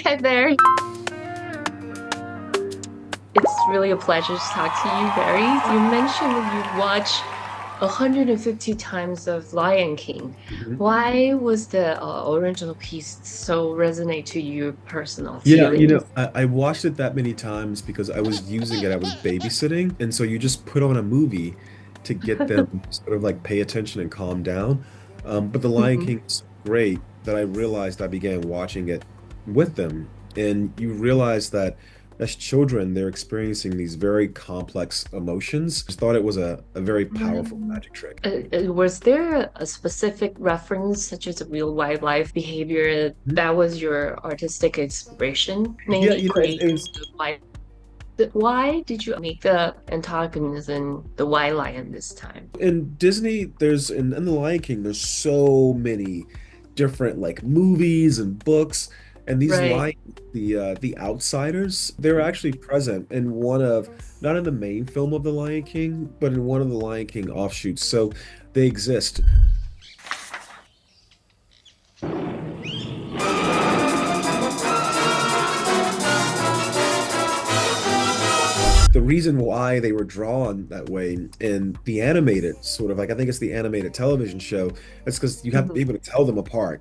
Hi there. It's really a pleasure to talk to you, Barry. You mentioned that you watch 150 times of Lion King. Why was the original piece so resonate to your personal Yeah, feelings? I watched it that many times because I was using it. I was babysitting, and so you just put on a movie to get them sort of like pay attention and calm down. But The Lion Mhm. King is so great that I realized I began watching it with them, and you realize that as children, they're experiencing these very complex emotions. Just thought it was a very powerful magic trick. Was there a specific reference, such as a real wildlife behavior, that was your artistic inspiration? Yeah, Mainly playing it was the wild. Why did you make the antagonism the white lion this time? in Disney, in The Lion King, there's so many different like movies and books, and these Right. lions, the outsiders, they're actually present in one of not in the main film of The Lion King, but in one of the Lion King offshoots. So they exist. The reason why they were drawn that way in the animated sort of like I think it's the animated television show, it's because you have to be Mhm. able to tell them apart,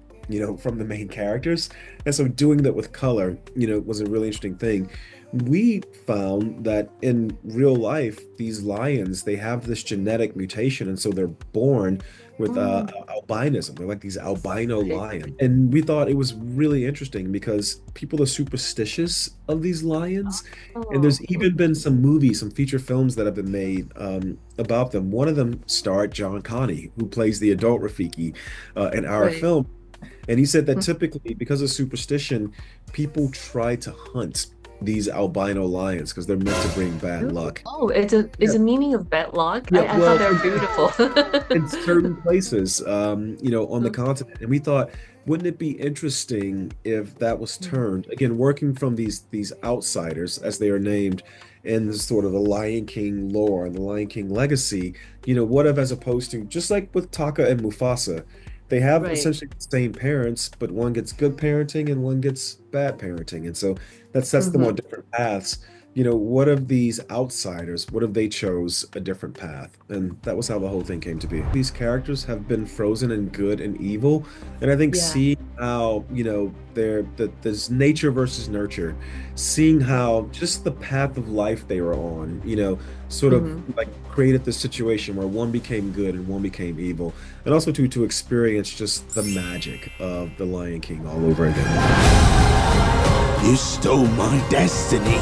from the main characters. And so doing that with color, was a really interesting thing. We found that in real life, these lions, they have this genetic mutation, and so they're born with Mm, albinism. They're like these albino okay. lions. And we thought it was really interesting because people are superstitious of these lions. And Oh, there's even been some movies, some feature films that have been made about them. One of them starred John Connie, who plays the adult Rafiki in our right. film. And he said that typically, because of superstition, people try to hunt these albino lions because they're meant to bring bad Ooh. luck. Oh, it's Yeah, a meaning of bad luck. yeah. I thought Well, they were beautiful. in certain places, on the Mhm. continent. And we thought, wouldn't it be interesting if that was turned again, working from these outsiders, as they are named, in the sort of the Lion King lore and the Lion King legacy? What if, as opposed to just like with Taka and Mufasa, they have Right. essentially the same parents, but one gets good parenting and one gets bad parenting, and so that sets them on Hmm. different paths. What if these outsiders, what if they chose a different path? And that was how the whole thing came to be. These characters have been frozen in good and evil. And I think Yeah. seeing how, that there's nature versus nurture, seeing how just the path of life they were on, sort of Hmm. like created this situation where one became good and one became evil. And also to experience just the magic of the Lion King all over again. You stole my destiny.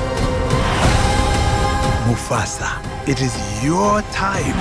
Mufasa, it is your time.